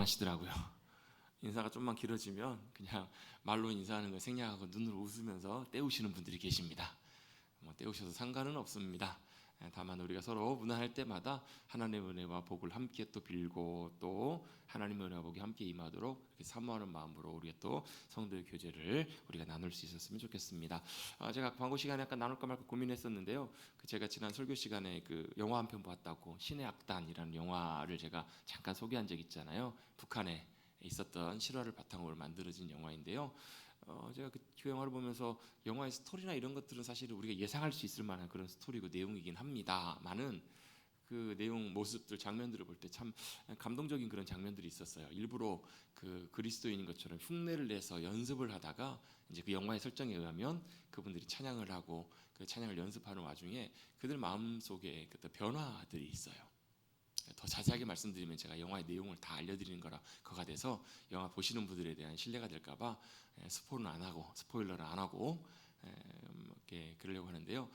하시더라고요. 인사가 좀만 길어지면 그냥 말로 인사하는 걸 생략하고 눈으로 웃으면서 때우시는 분들이 계십니다. 때우셔도 상관은 없습니다. 다만 우리가 서로 문안할 때마다 하나님의 은혜와 복을 함께 또 빌고 또 하나님의 은혜와 복이 함께 임하도록 이렇게 사모하는 마음으로 우리가 또 성도의 교제를 우리가 나눌 수 있었으면 좋겠습니다. 제가 광고 시간에 약간 나눌까 말까 고민했었는데요. 제가 지난 설교 시간에 그 영화 한 편 봤다고 신의 악단이라는 영화를 제가 잠깐 소개한 적 있잖아요. 북한에 있었던 실화를 바탕으로 만들어진 영화인데요. 제가 그 영화를 보면서 영화의 스토리나 이런 것들은 사실 우리가 예상할 수 있을 만한 그런 스토리고 내용이긴 합니다만은 그 내용, 모습들, 장면들을 볼 때 참 감동적인 그런 장면들이 있었어요. 일부러 그 그리스도인인 것처럼 흉내를 내서 연습을 하다가 이제 그 영화의 설정에 의하면 그분들이 찬양을 하고 그 찬양을 연습하는 와중에 그들 마음 속에 그 변화들이 있어요. 더 자세하게 말씀드리면 제가 영화의 내용을 다 알려드리는 거가 돼서 영화 보시는 분들에 대한 신뢰가 될까봐 스포일러를 안 하고 이렇게 그러려고 하는데요.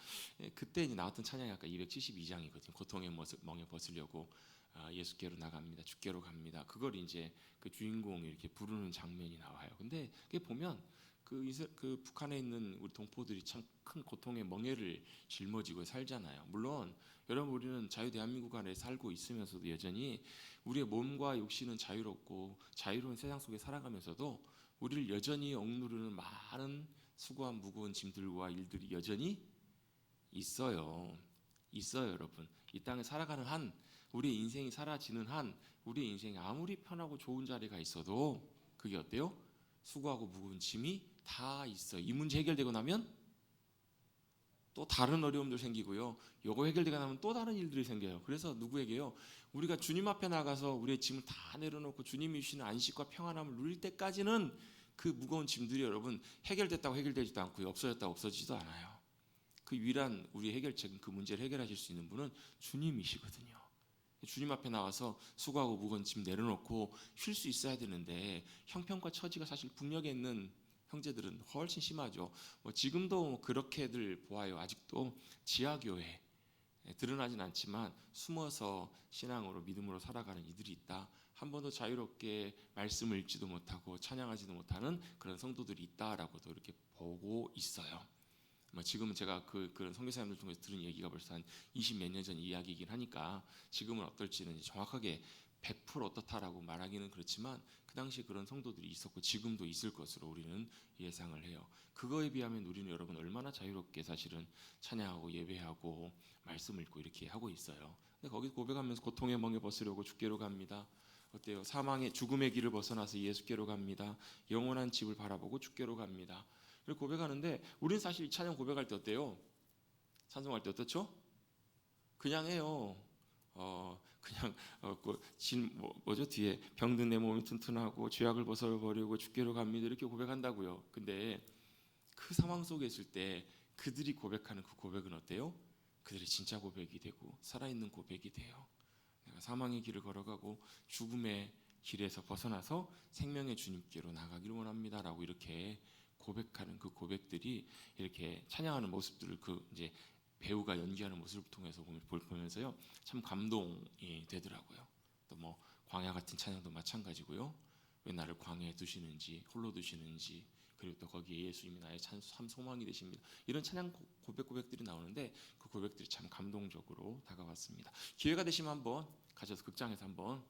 그때 이제 나왔던 찬양이 아까 272장이거든요. 고통의 멍에 벗으려고 예수께로 나갑니다. 주께로 갑니다. 그걸 이제 그 주인공이 이렇게 부르는 장면이 나와요. 근데 그게 보면 그 북한에 있는 우리 동포들이 참 큰 고통의 멍에를 짊어지고 살잖아요. 물론 여러분 우리는 자유 대한민국 안에 살고 있으면서도 여전히 우리의 몸과 육신은 자유롭고 자유로운 세상 속에 살아가면서도 우리를 여전히 억누르는 많은 수고한 무거운 짐들과 일들이 여전히 있어요. 여러분. 이 땅에 살아가는 한, 우리의 인생이 사라지는 한, 우리의 인생이 아무리 편하고 좋은 자리가 있어도 그게 어때요? 수고하고 무거운 짐이 다 있어요. 이 문제 해결되고 나면 또 다른 어려움들 생기고요. 요거 해결되고 나면 또 다른 일들이 생겨요. 그래서 누구에게요? 우리가 주님 앞에 나가서 우리의 짐을 다 내려놓고 주님이 주시는 안식과 평안함을 누릴 때까지는 그 무거운 짐들이 여러분 해결됐다고 해결되지도 않고요. 없어졌다고 없어지지도 않아요. 그 유일한 우리 해결책은 그 문제를 해결하실 수 있는 분은 주님이시거든요. 주님 앞에 나와서 수고하고 무거운 짐 내려놓고 쉴 수 있어야 되는데 형편과 처지가 사실 북녘에 있는 형제들은 훨씬 심하죠. 지금도 그렇게들 보아요. 아직도 지하교회 드러나진 않지만 숨어서 신앙으로 믿음으로 살아가는 이들이 있다. 한 번도 자유롭게 말씀을 읽지도 못하고 찬양하지도 못하는 그런 성도들이 있다라고도 이렇게 보고 있어요. 지금은 제가 그런 선교사님들 통해서 들은 얘기가 벌써 한 20 몇 년 전 이야기이긴 하니까 지금은 어떨지는 정확하게 100% 어떻다라고 말하기는 그렇지만 그 당시에 그런 성도들이 있었고 지금도 있을 것으로 우리는 예상을 해요. 그거에 비하면 우리는 여러분 얼마나 자유롭게 사실은 찬양하고 예배하고 말씀 읽고 이렇게 하고 있어요. 근데 거기 고백하면서 고통의 멍에 벗으려고 주께로 갑니다. 어때요? 사망의 죽음의 길을 벗어나서 예수께로 갑니다. 영원한 집을 바라보고 주께로 갑니다. 그리고 고백하는데 우리는 사실 이 찬양 고백할 때 어때요? 찬송할 때 어떻죠? 그냥 해요. 그냥 뭐죠? 뒤에 병든 내 몸이 튼튼하고 죄악을 벗어버리고 주께로 갑니다 이렇게 고백한다고요. 근데 그 상황 속에 있을 때 그들이 고백하는 그 고백은 어때요? 그들이 진짜 고백이 되고 살아있는 고백이 돼요. 내가 사망의 길을 걸어가고 죽음의 길에서 벗어나서 생명의 주님께로 나가기를 원합니다라고 이렇게 고백하는 그 고백들이 이렇게 찬양하는 모습들을 그 이제 배우가 연기하는 모습을 통해서 보면서요 참 감동이 되더라고요. 또 뭐 광야 같은 찬양도 마찬가지고요. 왜 나를 광야에 두시는지 홀로 두시는지 그리고 또 거기에 예수님이 나의 참 소망이 되십니다. 이런 찬양 고백들이 나오는데 그 고백들이 참 감동적으로 다가왔습니다. 기회가 되시면 한번 가셔서 극장에서 한번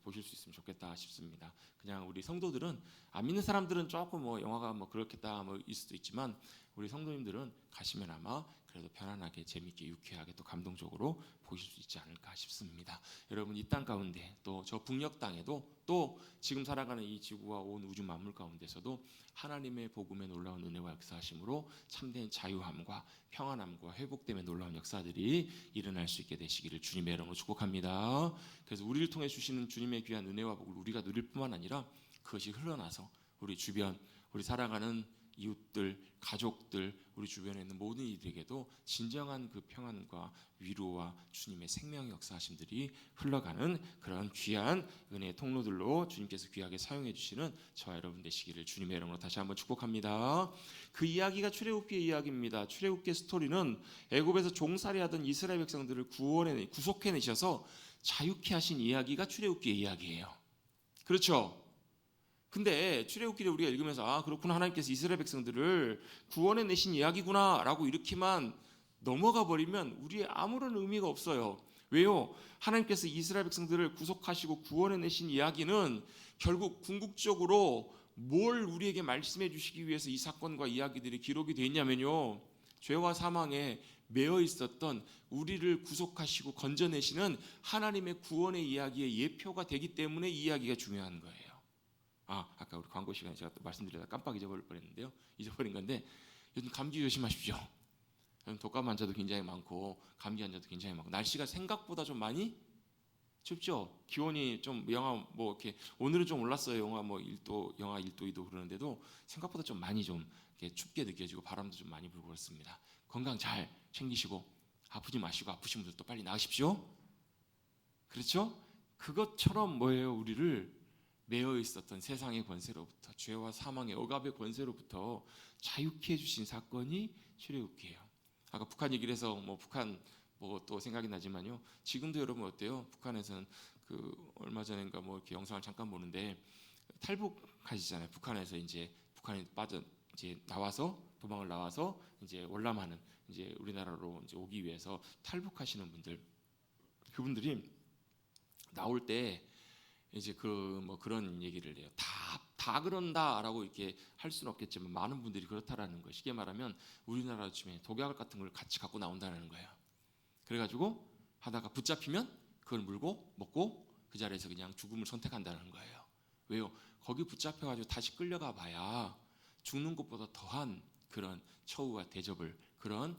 보실 수 있으면 좋겠다 싶습니다. 그냥 우리 성도들은 안 믿는 사람들은 조금 영화가 그렇겠다 일 수도 있지만 우리 성도님들은 가시면 아마 그래도 편안하게 재밌게 유쾌하게 또 감동적으로 보실 수 있지 않을까 싶습니다. 여러분 이 땅 가운데 또 저 북녘 땅에도 또 지금 살아가는 이 지구와 온 우주 만물 가운데서도 하나님의 복음의 놀라운 은혜와 역사하심으로 참된 자유함과 평안함과 회복됨의 놀라운 역사들이 일어날 수 있게 되시기를 주님의 이름으로 축복합니다. 그래서 우리를 통해 주시는 주님의 귀한 은혜와 복을 우리가 누릴 뿐만 아니라 그것이 흘러나서 우리 주변 우리 살아가는 이웃들, 가족들, 우리 주변에 있는 모든 이들에게도 진정한 그 평안과 위로와 주님의 생명의 역사하심들이 흘러가는 그런 귀한 은혜의 통로들로 주님께서 귀하게 사용해 주시는 저와 여러분 되시기를 주님의 이름으로 다시 한번 축복합니다. 그 이야기가 출애굽기의 이야기입니다. 출애굽기의 스토리는 애굽에서 종살이하던 이스라엘 백성들을 구속해내셔서 자유케 하신 이야기가 출애굽기의 이야기예요. 그렇죠? 근데 출애굽기를 우리가 읽으면서 아 그렇구나, 하나님께서 이스라엘 백성들을 구원해 내신 이야기구나라고 이렇게만 넘어가 버리면 우리의 아무런 의미가 없어요. 왜요? 하나님께서 이스라엘 백성들을 구속하시고 구원해 내신 이야기는 결국 궁극적으로 뭘 우리에게 말씀해 주시기 위해서 이 사건과 이야기들이 기록이 되어 있냐면요, 죄와 사망에 매여 있었던 우리를 구속하시고 건져내시는 하나님의 구원의 이야기의 예표가 되기 때문에 이 이야기가 중요한 거예요. 아까 우리 광고 시간에 제가 또 말씀드리다가 깜빡 잊어버릴 뻔했는데요. 잊어버린 건데 요즘 감기 조심하십시오. 요즘 독감 환자도 굉장히 많고 감기 환자도 굉장히 많고 날씨가 생각보다 좀 많이 춥죠. 기온이 좀 영하 뭐 이렇게 오늘은 좀 올랐어요. 영하 뭐 1도, 영하 1도, 2도 그러는데도 생각보다 좀 많이 좀 이렇게 춥게 느껴지고 바람도 좀 많이 불고 그렇습니다. 건강 잘 챙기시고 아프지 마시고 아프신 분들도 빨리 나으십시오. 그렇죠? 그것처럼 뭐예요? 우리를 매여 있었던 세상의 권세로부터, 죄와 사망의 억압의 권세로부터 자유케 해주신 사건이 출애굽기예요. 아까 북한 얘기를 해서 뭐 북한 뭐 또 생각이 나지만요, 지금도 여러분 어때요? 북한에서는 그 얼마 전인가 뭐 이렇게 영상을 잠깐 보는데 탈북하시잖아요. 북한에서 이제 북한에 빠져 이제 나와서 도망을 나와서 이제 월남하는 이제 우리나라로 이제 오기 위해서 탈북하시는 분들, 그분들이 나올 때 이제 그 뭐 그런 얘기를 해요. 다 그런다라고 이렇게 할 수는 없겠지만 많은 분들이 그렇다라는 거예요. 쉽게 말하면 우리나라 중에 독약 같은 걸 같이 갖고 나온다는 거예요. 그래가지고 하다가 붙잡히면 그걸 물고 먹고 그 자리에서 그냥 죽음을 선택한다는 거예요. 왜요? 거기 붙잡혀가지고 다시 끌려가 봐야 죽는 것보다 더한 그런 처우와 대접을, 그런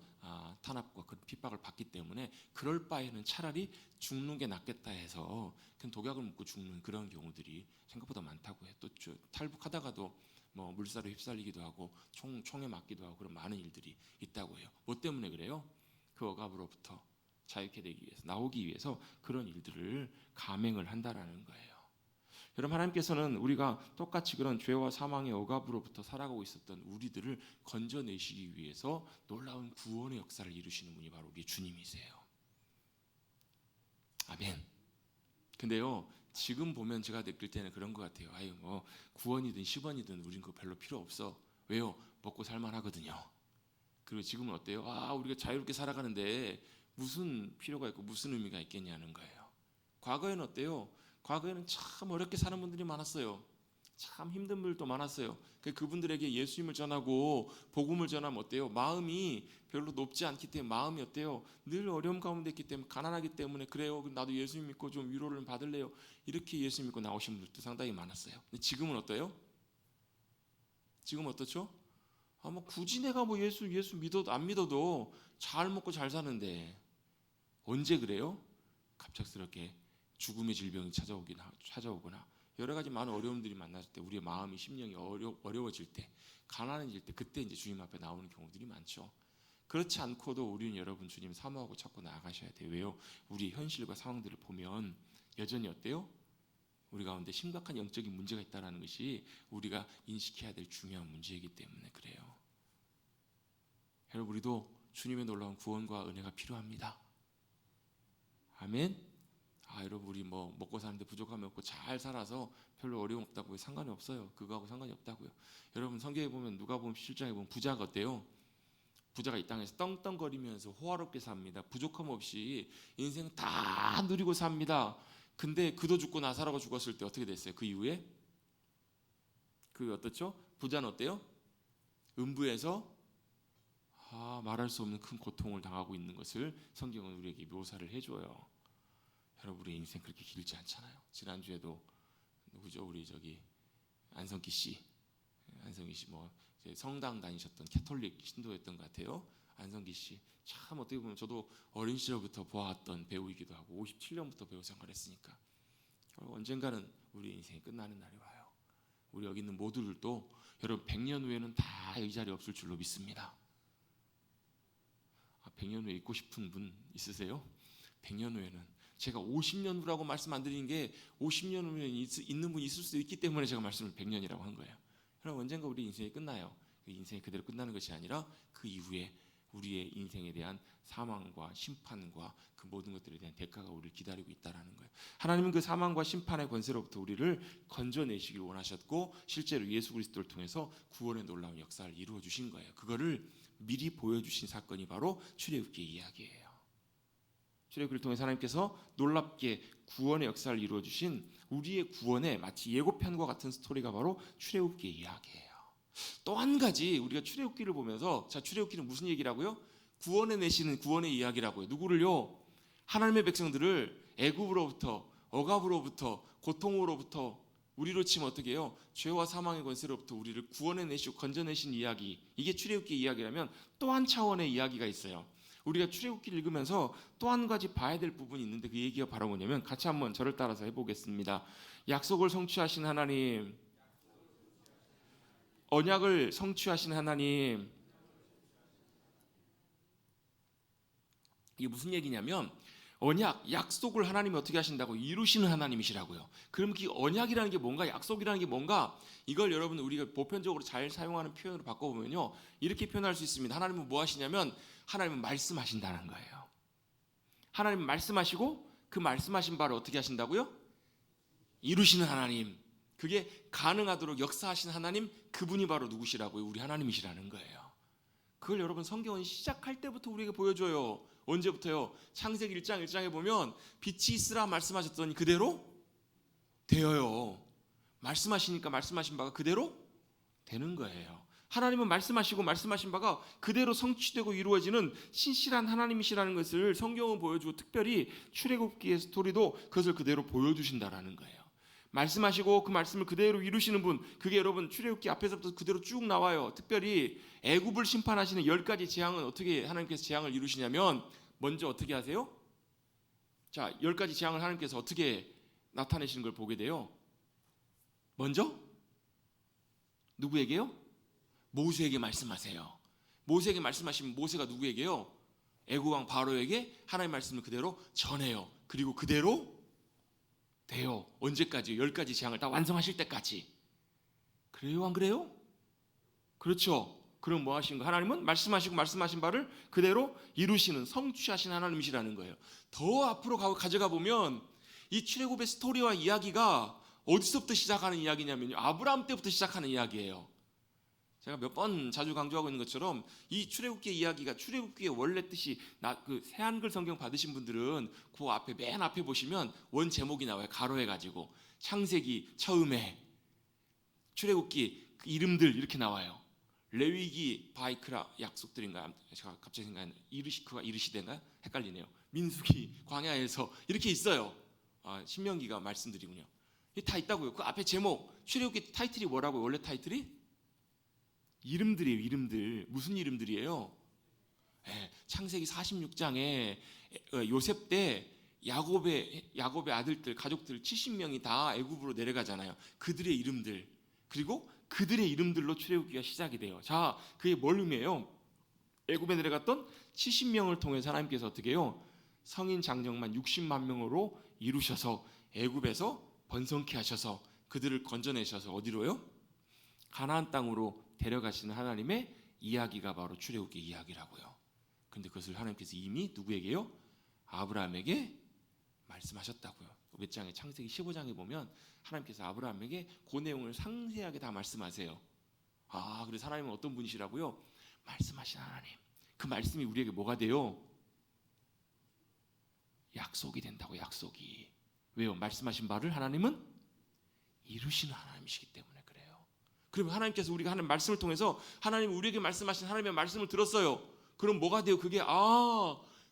탄압과 그런 핍박을 받기 때문에 그럴 바에는 차라리 죽는 게 낫겠다 해서 그냥 독약을 먹고 죽는 그런 경우들이 생각보다 많다고 해요. 또 탈북하다가도 뭐 물살에 휩쓸리기도 하고 총에 맞기도 하고 그런 많은 일들이 있다고 해요. 뭐 때문에 그래요? 그 억압으로부터 자유케 되기 위해서, 나오기 위해서 그런 일들을 감행을 한다라는 거예요. 여러분, 하나님께서는 우리가 똑같이 그런 죄와 사망의 억압으로부터 살아가고 있었던 우리들을 건져내시기 위해서 놀라운 구원의 역사를 이루시는 분이 바로 우리 주님이세요. 아멘. 근데요, 지금 보면 제가 느낄 때는 그런 것 같아요. 아유 뭐 구원이든 10원이든 우린 그거 별로 필요 없어. 왜요? 먹고 살만하거든요. 그리고 지금은 어때요? 우리가 자유롭게 살아가는데 무슨 필요가 있고 무슨 의미가 있겠냐는 거예요. 과거에는 어때요? 과거에는 참 어렵게 사는 분들이 많았어요. 참 힘든 분들도 많았어요. 그분들에게 예수님을 전하고 복음을 전하면 어때요? 마음이 별로 높지 않기 때문에, 마음이 어때요? 늘 어려움 가운데 있기 때문에, 가난하기 때문에, 그래요, 나도 예수님 믿고 좀 위로를 받을래요, 이렇게 예수님 믿고 나오신 분들도 상당히 많았어요. 근데 지금은 어때요? 지금 어떻죠? 뭐 굳이 내가 뭐 예수 믿어도 안 믿어도 잘 먹고 잘 사는데 언제 그래요? 갑작스럽게 죽음의 질병이 찾아오거나 여러 가지 많은 어려움들이 만났을 때, 우리의 마음이, 심령이 어려워질 때, 가난해질 때, 그때 이제 주님 앞에 나오는 경우들이 많죠. 그렇지 않고도 우리는 여러분 주님 사모하고 찾고 나아가셔야 돼요. 왜요? 우리 현실과 상황들을 보면 여전히 어때요? 우리 가운데 심각한 영적인 문제가 있다는 것이 우리가 인식해야 될 중요한 문제이기 때문에 그래요. 여러분, 우리도 주님의 놀라운 구원과 은혜가 필요합니다. 아멘. 여러분, 우리 뭐 먹고 사는데 부족함이 없고 잘 살아서 별로 어려움 없다고요? 상관이 없어요. 그거하고 상관이 없다고요. 여러분, 성경에 보면, 누가복음 17장에 보면 부자가 어때요? 부자가 이 땅에서 떵떵거리면서 호화롭게 삽니다. 부족함 없이 인생 다 누리고 삽니다. 근데 그도 죽고 나사로가 죽었을 때 어떻게 됐어요? 그 이후에 어떻죠? 부자는 어때요? 음부에서 말할 수 없는 큰 고통을 당하고 있는 것을 성경은 우리에게 묘사를 해줘요. 여러분, 우리 인생 그렇게 길지 않잖아요. 지난주에도 누구죠? 우리 안성기 씨 뭐 성당 다니셨던 캐톨릭 신도였던 것 같아요. 안성기 씨, 참 어떻게 보면 저도 어린 시절부터 보아왔던 배우이기도 하고 57년부터 배우 생활했으니까 언젠가는 우리 인생이 끝나는 날이 와요. 우리 여기 있는 모두들도 여러분 100년 후에는 다 이 자리에 없을 줄로 믿습니다. 100년 후에 있고 싶은 분 있으세요? 100년 후에는, 제가 50년 후라고 말씀 안 드리는 게 50년 후에 있는 분이 있을 수도 있기 때문에 제가 말씀을 100년이라고 한 거예요. 그럼 언젠가 우리 인생이 끝나요. 그 인생이 그대로 끝나는 것이 아니라 그 이후에 우리의 인생에 대한 사망과 심판과 그 모든 것들에 대한 대가가 우리를 기다리고 있다라는 거예요. 하나님은 그 사망과 심판의 권세로부터 우리를 건져내시길 원하셨고 실제로 예수 그리스도를 통해서 구원의 놀라운 역사를 이루어 주신 거예요. 그거를 미리 보여주신 사건이 바로 출애굽기의 이야기예요. 출애굽기를 통해 하나님께서 놀랍게 구원의 역사를 이루어 주신 우리의 구원의 마치 예고편과 같은 스토리가 바로 출애굽기의 이야기예요. 또 한 가지 우리가 출애굽기를 보면서 자, 출애굽기는 무슨 얘기라고요? 구원해 내시는 구원의 이야기라고요. 누구를요? 하나님의 백성들을 애굽으로부터 억압으로부터 고통으로부터 우리로 치면 어떻게 해요? 죄와 사망의 권세로부터 우리를 구원해 내시고 건져내신 이야기, 이게 출애굽기 이야기라면 또 한 차원의 이야기가 있어요. 우리가 출애굽기를 읽으면서 또 한 가지 봐야 될 부분이 있는데 그 얘기가 바로 뭐냐면 같이 한번 저를 따라서 해보겠습니다. 약속을 성취하신 하나님, 언약을 성취하신 하나님, 이게 무슨 얘기냐면 언약, 약속을 하나님이 어떻게 하신다고? 이루시는 하나님이시라고요. 그럼 그 언약이라는 게 뭔가, 약속이라는 게 뭔가, 이걸 여러분 우리가 보편적으로 잘 사용하는 표현으로 바꿔보면요 이렇게 표현할 수 있습니다. 하나님은 뭐 하시냐면 하나님은 말씀하신다는 거예요. 하나님은 말씀하시고 그 말씀하신 바를 어떻게 하신다고요? 이루시는 하나님, 그게 가능하도록 역사하신 하나님, 그분이 바로 누구시라고요? 우리 하나님이시라는 거예요. 그걸 여러분 성경은 시작할 때부터 우리에게 보여줘요. 언제부터요? 창세기 1장 1장에 보면 빛이 있으라 말씀하셨더니 그대로 되어요. 말씀하시니까 말씀하신 바가 그대로 되는 거예요. 하나님은 말씀하시고 말씀하신 바가 그대로 성취되고 이루어지는 신실한 하나님이시라는 것을 성경은 보여주고 특별히 출애굽기의 스토리도 그것을 그대로 보여주신다라는 거예요. 말씀하시고 그 말씀을 그대로 이루시는 분, 그게 여러분 출애굽기 앞에서부터 그대로 쭉 나와요. 특별히 애굽을 심판하시는 10가지 재앙은 어떻게 하나님께서 재앙을 이루시냐면 먼저 어떻게 하세요? 자, 10가지 재앙을 하나님께서 어떻게 나타내시는 걸 보게 돼요. 먼저 누구에게요? 모세에게 말씀하세요. 모세에게 말씀하시면 모세가 누구에게요? 애굽 왕 바로에게 하나님의 말씀을 그대로 전해요. 그리고 그대로 돼요. 언제까지요? 10가지 재앙을 다 완성하실 때까지. 그래요? 안 그래요? 그렇죠. 그럼 뭐 하신 거? 하나님은 말씀하시고 말씀하신 바를 그대로 이루시는 성취하신 하나님이시라는 거예요. 더 앞으로 가져가 보면 이 출애굽의 스토리와 이야기가 어디서부터 시작하는 이야기냐면요, 아브라함 때부터 시작하는 이야기예요. 제가 몇 번 자주 강조하고 있는 것처럼 이 출애굽기의 이야기가 출애굽기의 원래 뜻이 그 새한글 성경 받으신 분들은 그 앞에 맨 앞에 보시면 원 제목이 나와요. 가로해 가지고 창세기 처음에, 출애굽기 그 이름들 이렇게 나와요. 레위기 바이크라 약속들인가요? 제가 갑자기 생각나는 이르시크가 이르시덴가요? 헷갈리네요. 민수기 광야에서 이렇게 있어요. 신명기가 말씀드리군요. 다 있다고요. 그 앞에 제목, 출애굽기 타이틀이 뭐라고요? 원래 타이틀이? 이름들이에요. 이름들. 무슨 이름들이에요? 네, 창세기 46장에 요셉 때 야곱의 아들들, 가족들 70명이 다 애굽으로 내려가잖아요. 그들의 이름들, 그리고 그들의 이름들로 출애굽기가 시작이 돼요. 자, 그게 뭘 의미해요? 애굽에 내려갔던 70명을 통해서 하나님께서 어떻게 해요? 성인 장정만 60만 명으로 이루셔서 애굽에서 번성케 하셔서 그들을 건져내셔서 어디로요? 가나안 땅으로 데려가시는 하나님의 이야기가 바로 출애굽기 이야기라고요. 근데 그것을 하나님께서 이미 누구에게요? 아브라함에게 말씀하셨다고요. 몇 장에 창세기 15장에 보면 하나님께서 아브라함에게 그 내용을 상세하게 다 말씀하세요. 그래서 하나님은 어떤 분이시라고요? 말씀하신 하나님. 그 말씀이 우리에게 뭐가 돼요? 약속이 된다고. 약속이. 왜요? 말씀하신 바를 하나님은 이루시는 하나님이시기 때문에 그래요. 그러면 하나님께서 우리가 하는 말씀을 통해서 하나님 우리에게 말씀하신 하나님의 말씀을 들었어요. 그럼 뭐가 돼요? 그게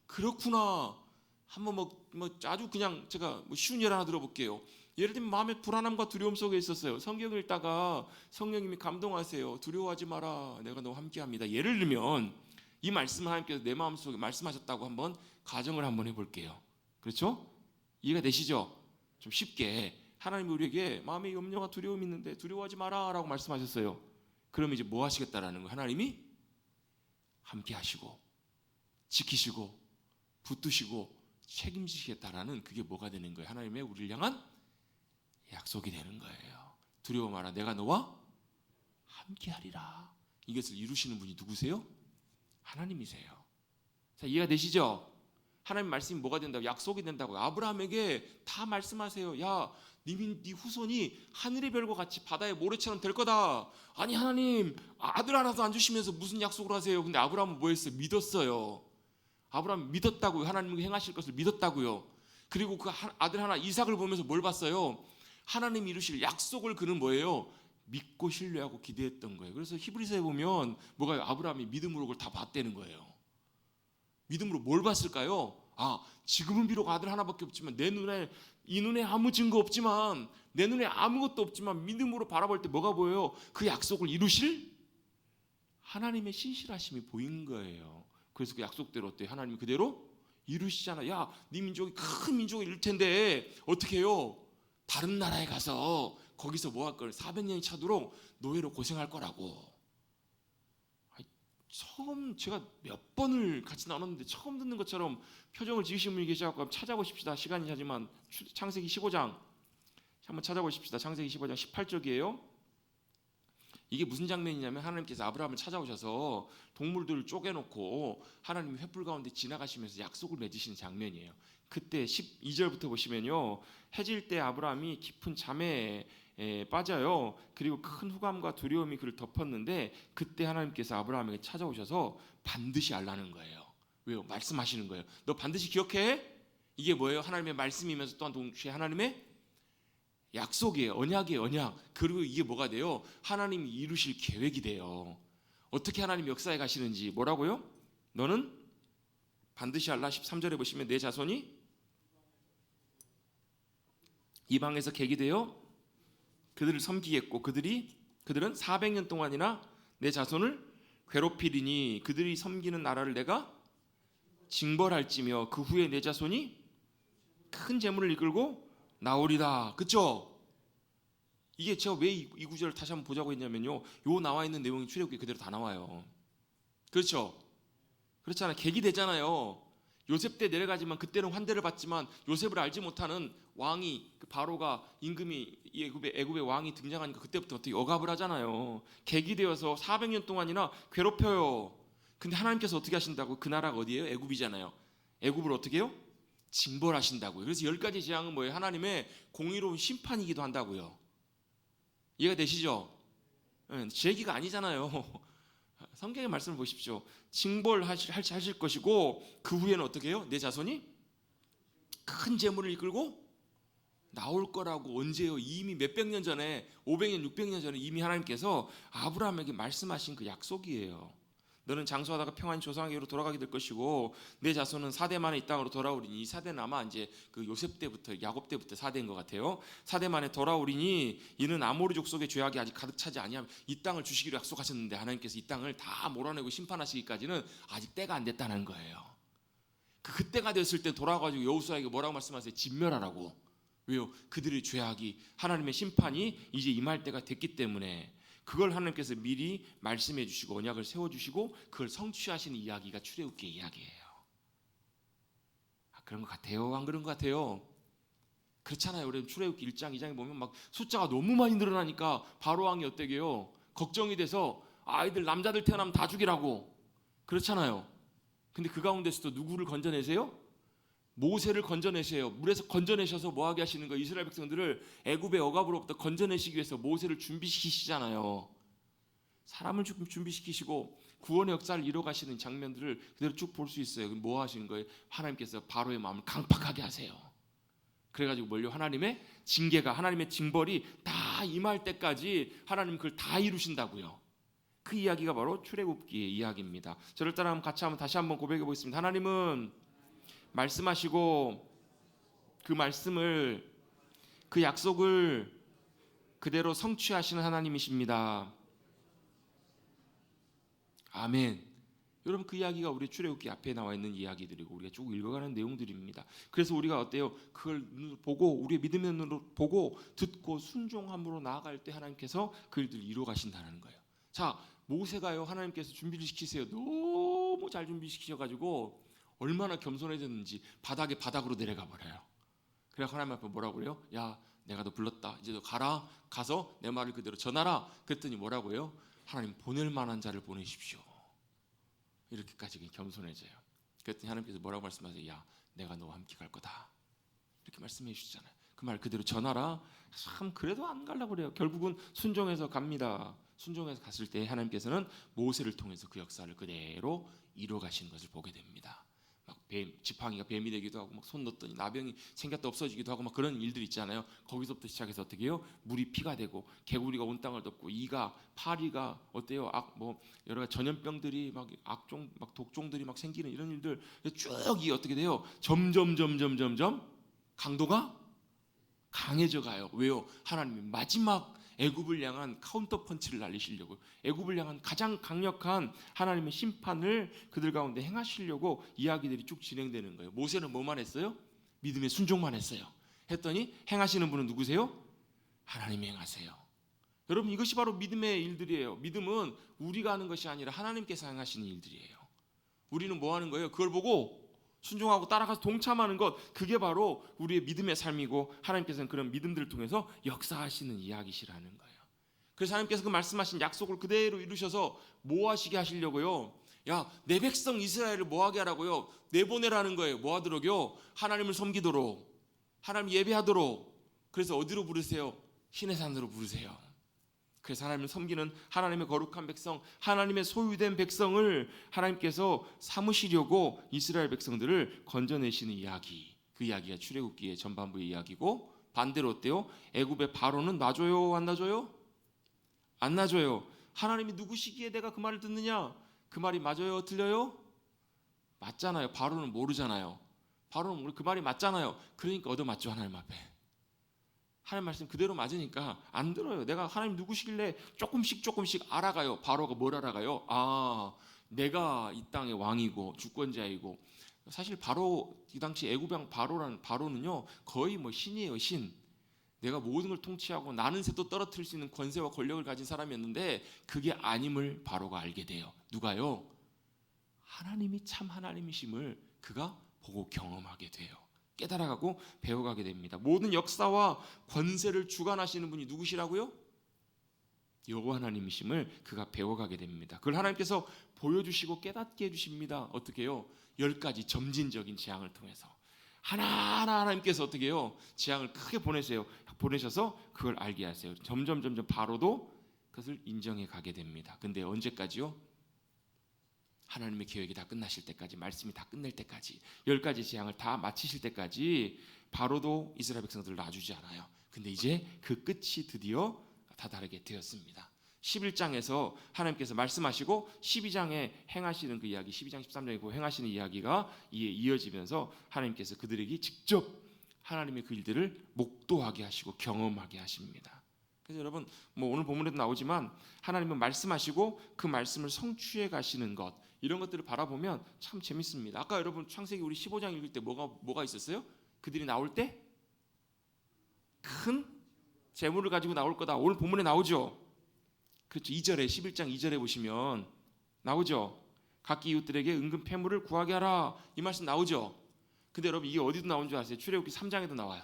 그렇구나. 한번 뭐 아주 그냥 제가 쉬운 예를 하나 들어볼게요. 예를 들면 마음의 불안함과 두려움 속에 있었어요. 성경을 읽다가 성령님이 감동하세요. 두려워하지 마라. 내가 너와 함께합니다. 예를 들면 이 말씀을 하나님께서 내 마음속에 말씀하셨다고 한번 가정을 한번 해볼게요. 그렇죠? 이해가 되시죠? 좀 쉽게 하나님이 우리에게 마음의 염려와 두려움이 있는데 두려워하지 마라 라고 말씀하셨어요. 그러면 이제 뭐 하시겠다라는 거예요? 하나님이 함께 하시고 지키시고 붙드시고 책임지시겠다라는, 그게 뭐가 되는 거예요? 하나님의 우리를 향한 약속이 되는 거예요. 두려워 마라. 내가 너와 함께 하리라. 이것을 이루시는 분이 누구세요? 하나님이세요. 자, 이해가 되시죠? 하나님 말씀이 뭐가 된다고? 약속이 된다고요. 아브라함에게 다 말씀하세요. 야, 네 후손이 하늘의 별과 같이 바다의 모래처럼 될 거다. 아니 하나님, 아들 하나도 안 주시면서 무슨 약속을 하세요? 근데 아브라함은 뭐 했어요? 믿었어요. 아브라함 믿었다고요. 하나님이 행하실 것을 믿었다고요. 그리고 그 아들 하나 이삭을 보면서 뭘 봤어요? 하나님이 이루실 약속을 그는 뭐예요? 믿고 신뢰하고 기대했던 거예요. 그래서 히브리서에 보면 뭐가요? 아브라함이 믿음으로 그걸 다 봤다는 거예요. 믿음으로 뭘 봤을까요? 지금은 비록 아들 하나밖에 없지만 이 눈에 아무 증거 없지만, 내 눈에 아무것도 없지만 믿음으로 바라볼 때 뭐가 보여요? 그 약속을 이루실 하나님의 신실하심이 보인 거예요. 그래서 그 약속대로 어때요? 하나님이 그대로 이루시잖아. 야, 네 민족이 큰 민족이 일 텐데 어떻게 해요? 다른 나라에 가서 거기서 뭐 할 걸? 400년이 차도록 노예로 고생할 거라고. 처음 제가 몇 번을 같이 나눴는데 처음 듣는 것처럼 표정을 지으신 분이 계셔서 한번 찾아보십시다. 시간이 하지만 창세기 15장 한번 찾아보십시다. 창세기 15장 18절이에요. 이게 무슨 장면이냐면 하나님께서 아브라함을 찾아오셔서 동물들을 쪼개놓고 하나님이 횃불 가운데 지나가시면서 약속을 맺으시는 장면이에요. 그때 12절부터 보시면요, 해질 때 아브라함이 깊은 잠에 빠져요. 그리고 큰 후감과 두려움이 그를 덮었는데 그때 하나님께서 아브라함에게 찾아오셔서 반드시 알라는 거예요. 왜요? 말씀하시는 거예요. 너 반드시 기억해? 이게 뭐예요? 하나님의 말씀이면서 또한 동시에 하나님의 약속이에요. 언약이에요. 언약. 그리고 이게 뭐가 돼요? 하나님이 이루실 계획이 돼요. 어떻게 하나님 역사에 가시는지. 뭐라고요? 너는 반드시 알라. 13절에 보시면 내 자손이 이방에서 객이 되어 그들을 섬기겠고 그들은 400년 동안이나 내 자손을 괴롭히리니 그들이 섬기는 나라를 내가 징벌할지며 그 후에 내 자손이 큰 재물을 이끌고 나오리다. 그쵸? 이게 제가 왜 이 구절을 다시 한번 보자고 했냐면요, 요 나와 있는 내용이 출애굽기 그대로 다 나와요. 그렇죠? 그렇잖아요. 객이 되잖아요. 요셉 때 내려가지만 그때는 환대를 받지만 요셉을 알지 못하는 왕이, 그 바로가, 임금이, 애굽의 왕이 등장하니까 그때부터 어떻게 억압을 하잖아요. 객이 되어서 400년 동안이나 괴롭혀요. 근데 하나님께서 어떻게 하신다고? 그 나라가 어디예요? 애굽이잖아요. 애굽을 어떻게 해요? 징벌하신다고요. 그래서 10가지 재앙은 뭐예요? 하나님의 공의로운 심판이기도 한다고요. 이해가 되시죠? 제 얘기가 아니잖아요. 성경의 말씀을 보십시오. 징벌하실 것이고 그 후에는 어떻게 해요? 내 자손이 큰 재물을 이끌고 나올 거라고. 언제요? 이미 몇백 년 전에, 500년, 600년 전에 이미 하나님께서 아브라함에게 말씀하신 그 약속이에요. 너는 장수하다가 평안히 조상에게로 돌아가게 될 것이고 내 자손은 4대 만에 이 땅으로 돌아오리니, 이 4대는 아마 이제 그 요셉 때부터, 야곱 때부터 4대인 것 같아요. 4대 만에 돌아오리니 이는 아모리 족속의 죄악이 아직 가득 차지 아니하면, 이 땅을 주시기로 약속하셨는데 하나님께서 이 땅을 다 몰아내고 심판하시기까지는 아직 때가 안 됐다는 거예요. 그때가 됐을 때 돌아가지고 여호수아에게 뭐라고 말씀하세요? 진멸하라고. 왜요? 그들의 죄악이, 하나님의 심판이 이제 임할 때가 됐기 때문에 그걸 하나님께서 미리 말씀해 주시고 언약을 세워주시고 그걸 성취하시는 이야기가 출애굽기 이야기예요. 그런 것 같아요? 안 그런 것 같아요? 그렇잖아요. 우리 출애굽기 1장 2장에 보면 막 숫자가 너무 많이 늘어나니까 바로 왕이 어때게요? 걱정이 돼서 아이들, 남자들 태어나면 다 죽이라고. 그렇잖아요. 근데 그 가운데서도 누구를 건져내세요? 모세를 건져내세요. 물에서 건져내셔서 뭐하게 하시는 거예요? 이스라엘 백성들을 애굽의 억압으로부터 건져내시기 위해서 모세를 준비시키시잖아요. 사람을 준비시키시고 구원의 역사를 이뤄가시는 장면들을 그대로 쭉 볼 수 있어요. 그럼 뭐 하시는 거예요? 하나님께서 바로의 마음을 강팍하게 하세요. 그래가지고 뭘요? 하나님의 징계가, 하나님의 징벌이 다 임할 때까지 하나님 그걸 다 이루신다고요. 그 이야기가 바로 출애굽기의 이야기입니다. 저를 따라 같이 한번 다시 한번 고백해 보겠습니다. 하나님은 말씀하시고 그 말씀을, 그 약속을 그대로 성취하시는 하나님이십니다. 아멘. 여러분, 그 이야기가 우리 출애굽기 앞에 나와 있는 이야기들이고 우리가 쭉 읽어가는 내용들입니다. 그래서 우리가 어때요? 그걸 보고, 우리의 믿음의 눈으로 보고 듣고 순종함으로 나아갈 때 하나님께서 그 일들을 이루어 가신다는 거예요. 자, 모세가요, 하나님께서 준비를 시키세요. 너무 잘 준비시키셔가지고 얼마나 겸손해졌는지 바닥으로 내려가 버려요. 그래서 하나님 앞에 뭐라고 그래요? 야, 내가 너 불렀다. 이제 너 가라. 가서 내 말을 그대로 전하라. 그랬더니 뭐라고 해요? 하나님, 보낼 만한 자를 보내십시오. 이렇게까지 겸손해져요. 그랬더니 하나님께서 뭐라고 말씀하세요? 야, 내가 너와 함께 갈 거다. 이렇게 말씀해 주시잖아요. 그 말 그대로 전하라. 참 그래도 안 가려고 그래요. 결국은 순종해서 갑니다. 순종해서 갔을 때 하나님께서는 모세를 통해서 그 역사를 그대로 이루어 가시는 것을 보게 됩니다. 막 지팡이가 뱀이 되기도 하고 막 손 넣었더니 나병이 생겼다 없어지기도 하고 막 그런 일들 있잖아요. 거기서부터 시작해서 어떻게 해요? 물이 피가 되고 개구리가 온 땅을 덮고 이가 파리가 어때요? 뭐 여러 가지 전염병들이 막 악종 막 독종들이 막 생기는 이런 일들 쭉 이 어떻게 돼요? 점점 강도가 강해져 가요. 왜요? 하나님이 마지막 애굽을 향한 카운터 펀치를 날리시려고, 애굽을 향한 가장 강력한 하나님의 심판을 그들 가운데 행하시려고 이야기들이 쭉 진행되는 거예요. 모세는 뭐만 했어요? 믿음의 순종만 했어요. 했더니 행하시는 분은 누구세요? 하나님이 행하세요. 여러분, 이것이 바로 믿음의 일들이에요. 믿음은 우리가 하는 것이 아니라 하나님께서 행하시는 일들이에요. 우리는 뭐 하는 거예요? 그걸 보고 순종하고 따라가서 동참하는 것, 그게 바로 우리의 믿음의 삶이고 하나님께서는 그런 믿음들을 통해서 역사하시는 이야기시라는 거예요. 그래서 하나님께서 그 말씀하신 약속을 그대로 이루셔서 뭐 하시게 하시려고요? 야, 내 백성 이스라엘을 뭐 하게 하라고요? 내보내라는 거예요. 뭐 하도록요? 하나님을 섬기도록, 하나님 예배하도록. 그래서 어디로 부르세요? 신의 산으로 부르세요. 그래서 하나님을 섬기는 하나님의 거룩한 백성, 하나님의 소유된 백성을 하나님께서 삼으시려고 이스라엘 백성들을 건져내시는 이야기, 그 이야기가 출애굽기의 전반부의 이야기고, 반대로 어때요? 애굽의 바로는 놔줘요? 안 놔줘요? 안 놔줘요. 하나님이 누구시기에 내가 그 말을 듣느냐? 그 말이 맞아요? 틀려요? 맞잖아요. 바로는 모르잖아요. 바로는 그 말이 맞잖아요. 그러니까 얻어맞죠, 하나님 앞에. 하나님 말씀 그대로 맞으니까 안 들어요. 내가 하나님 누구시길래 조금씩 알아가요. 바로가 뭘 알아가요? 아, 내가 이 땅의 왕이고 주권자이고. 사실 바로 이 당시 애굽 왕 바로는요 거의 뭐 신이에요, 신. 내가 모든 걸 통치하고 나는 새도 떨어뜨릴 수 있는 권세와 권력을 가진 사람이었는데 그게 아님을 바로가 알게 돼요. 누가요? 하나님이 참 하나님이심을 그가 보고 경험하게 돼요. 깨달아가고 배워가게 됩니다. 모든 역사와 권세를 주관하시는 분이 누구시라고요? 여호와 하나님이심을 그가 배워가게 됩니다. 그걸 하나님께서 보여주시고 깨닫게 해주십니다. 어떻게 해요? 10가지 점진적인 재앙을 통해서 하나하나 하나님께서 어떻게 해요? 재앙을 크게 보내셔서 그걸 알게 하세요. 점점 바로도 그것을 인정해 가게 됩니다. 근데 언제까지요? 하나님의 계획이 다 끝나실 때까지, 말씀이 다 끝낼 때까지, 10가지 재앙을 다 마치실 때까지 바로도 이스라엘 백성들을 놔주지 않아요. 근데 이제 그 끝이 드디어 다다르게 되었습니다. 11장에서 하나님께서 말씀하시고 12장에 행하시는 그 이야기, 12장 13장에 그 행하시는 이야기가 이어지면서 하나님께서 그들에게 직접 하나님의 그 일들을 목도하게 하시고 경험하게 하십니다. 그래서 여러분, 뭐 오늘 본문에도 나오지만 하나님은 말씀하시고 그 말씀을 성취해 가시는 것, 이런 것들을 바라보면 참 재밌습니다. 아까 여러분 창세기 우리 15장 읽을 때 뭐가 있었어요? 그들이 나올 때 큰 재물을 가지고 나올 거다. 오늘 본문에 나오죠. 그렇죠. 2절에 11장 2절에 보시면 나오죠. 각기 이웃들에게 은근 패물을 구하게 하라. 이 말씀 나오죠. 근데 여러분 이게 어디도 나온 줄 아세요? 출애굽기 3장에도 나와요.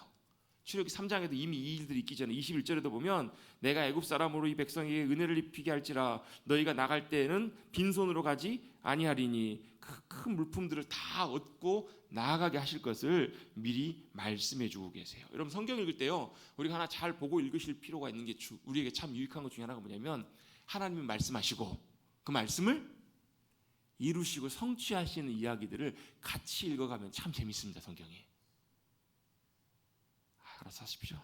출애굽기 3장에도 이미 이 일들이 있기 전에 21절에도 보면 내가 애굽 사람으로 이 백성에게 은혜를 입히게 할지라 너희가 나갈 때에는 빈손으로 가지 아니하리니 그 큰 물품들을 다 얻고 나아가게 하실 것을 미리 말씀해 주고 계세요. 여러분 성경 읽을 때요 우리가 하나 잘 보고 읽으실 필요가 있는 게 우리에게 참 유익한 것 중에 하나가 뭐냐면 하나님이 말씀하시고 그 말씀을 이루시고 성취하시는 이야기들을 같이 읽어가면 참 재밌습니다. 성경이. 알아서 하십시오.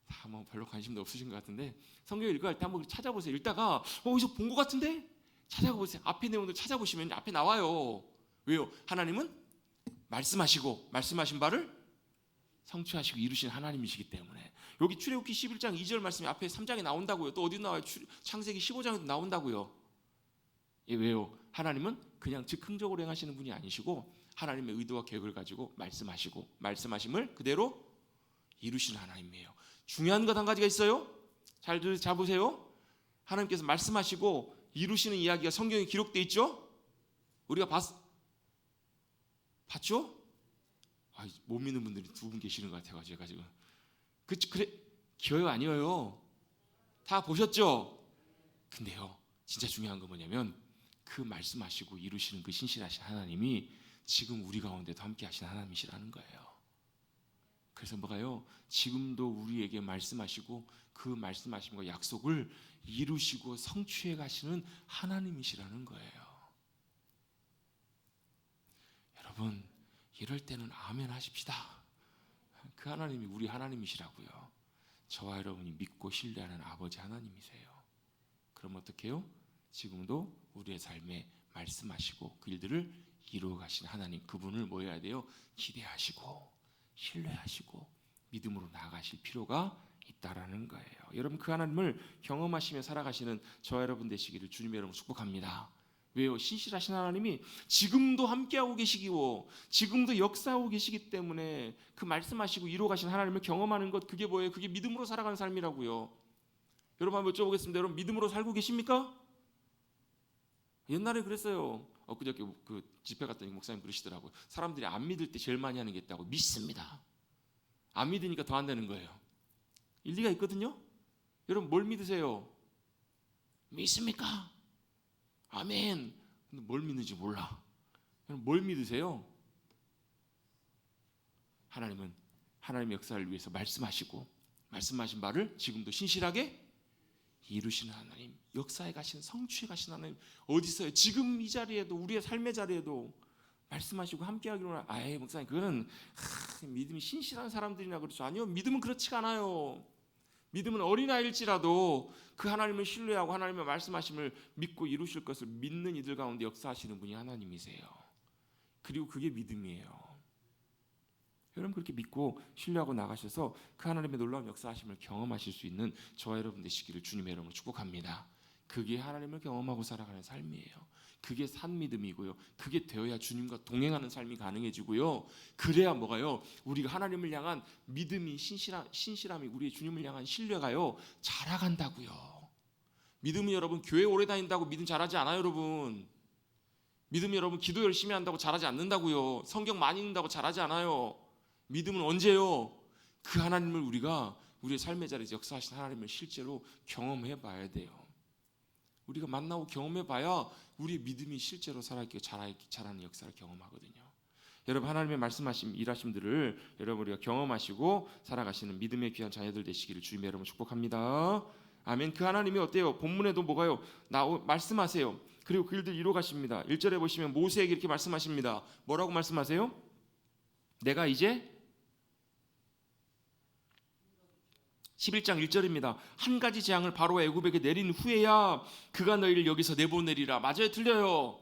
다 뭐 별로 관심도 없으신 것 같은데 성경 읽을 때 한번 찾아보세요. 읽다가 어디서 본 것 같은데? 찾아보세요. 앞에 내용들 찾아보시면 앞에 나와요. 왜요? 하나님은 말씀하시고 말씀하신 바를 성취하시고 이루신 하나님이시기 때문에. 여기 출애굽기 11장 2절 말씀이 앞에 3장에 나온다고요. 또 어디 나와요? 창세기 15장에도 나온다고요. 예, 왜요? 하나님은 그냥 즉흥적으로 행하시는 분이 아니시고 하나님의 의도와 계획을 가지고 말씀하시고 말씀하심을 그대로 이루시는 하나님이에요. 중요한 것 한 가지가 있어요. 잘 보세요. 하나님께서 말씀하시고 이루시는 이야기가 성경에 기록되어 있죠. 우리가 봤죠? 못 믿는 분들이 2분 계시는 것 같아가지고 제가 지금 그래 기어요 아니어요? 다 보셨죠? 근데요 진짜 중요한 건 뭐냐면 그 말씀하시고 이루시는 그 신실하신 하나님이 지금 우리 가운데도 함께 하신 하나님이시라는 거예요. 그래서 뭐가요? 지금도 우리에게 말씀하시고 그 말씀하신 거 약속을 이루시고 성취해 가시는 하나님이시라는 거예요. 여러분, 이럴 때는 아멘 하십시다. 그 하나님이 우리 하나님이시라고요. 저와 여러분이 믿고 신뢰하는 아버지 하나님이세요. 그럼 어떻게 해요? 지금도 우리의 삶에 말씀하시고 그 일들을 이루어 가신 하나님, 그분을 뭐 해야 돼요? 기대하시고 신뢰하시고 믿음으로 나아가실 필요가 있다라는 거예요. 여러분, 그 하나님을 경험하시며 살아가시는 저와 여러분 되시기를 주님의 이름으로 축복합니다. 왜요? 신실하신 하나님이 지금도 함께하고 계시고 지금도 역사하고 계시기 때문에 그 말씀하시고 이루어 가신 하나님을 경험하는 것, 그게 뭐예요? 그게 믿음으로 살아가는 삶이라고요. 여러분, 한번 여쭤보겠습니다. 여러분, 믿음으로 살고 계십니까? 옛날에 그랬어요. 엊그저께 그 집회 갔더니 목사님 그러시더라고요. 사람들이 안 믿을 때 제일 많이 하는 게 있다고. 믿습니다. 안 믿으니까 더 안 되는 거예요. 일리가 있거든요. 여러분, 뭘 믿으세요? 믿습니까? 아멘. 근데 뭘 믿는지 몰라. 여러분, 뭘 믿으세요? 하나님은 하나님의 역사를 위해서 말씀하시고 말씀하신 바를 지금도 신실하게 이루시는 하나님, 역사에 가신, 성취에 가신 하나님, 어디 있어요? 지금 이 자리에도, 우리의 삶의 자리에도 말씀하시고 함께하기로. 아예 목사님, 그거는 믿음이 신실한 사람들이나 그렇죠. 아니요, 믿음은 그렇지가 않아요. 믿음은 어린아이일지라도 그 하나님을 신뢰하고 하나님의 말씀하심을 믿고 이루실 것을 믿는 이들 가운데 역사하시는 분이 하나님이세요. 그리고 그게 믿음이에요. 여러분, 그렇게 믿고 신뢰하고 나가셔서 그 하나님의 놀라운 역사하심을 경험하실 수 있는 저와 여러분 되시기를 주님의 이름으로 축복합니다. 그게 하나님을 경험하고 살아가는 삶이에요. 그게 산 믿음이고요. 그게 되어야 주님과 동행하는 삶이 가능해지고요. 그래야 뭐가요? 우리가 하나님을 향한 믿음이, 신실함이, 우리의 주님을 향한 신뢰가요, 자라간다고요. 믿음이 여러분, 교회 오래 다닌다고 믿음 자라지 않아요, 여러분. 믿음이 여러분, 기도 열심히 한다고 자라지 않는다고요. 성경 많이 읽는다고 자라지 않아요. 믿음은 언제요? 그 하나님을 우리가 우리의 삶의 자리에서 역사하신 하나님을 실제로 경험해 봐야 돼요. 우리가 만나고 경험해 봐야 우리의 믿음이 실제로 살아있고 자라는 역사를 경험하거든요. 여러분, 하나님의 말씀하심, 일하심들을 여러분 우리가 경험하시고 살아가시는 믿음의 귀한 자녀들 되시기를 주님의 이름으로 축복합니다. 아멘. 그 하나님이 어때요? 본문에도 뭐가요? 말씀하세요. 그리고 그 일들 이루어 가십니다. 1절에 보시면 모세에게 이렇게 말씀하십니다. 뭐라고 말씀하세요? 내가 이제 11장 1절입니다. 한 가지 재앙을 바로와 애굽에게 내린 후에야 그가 너희를 여기서 내보내리라. 맞아요? 틀려요?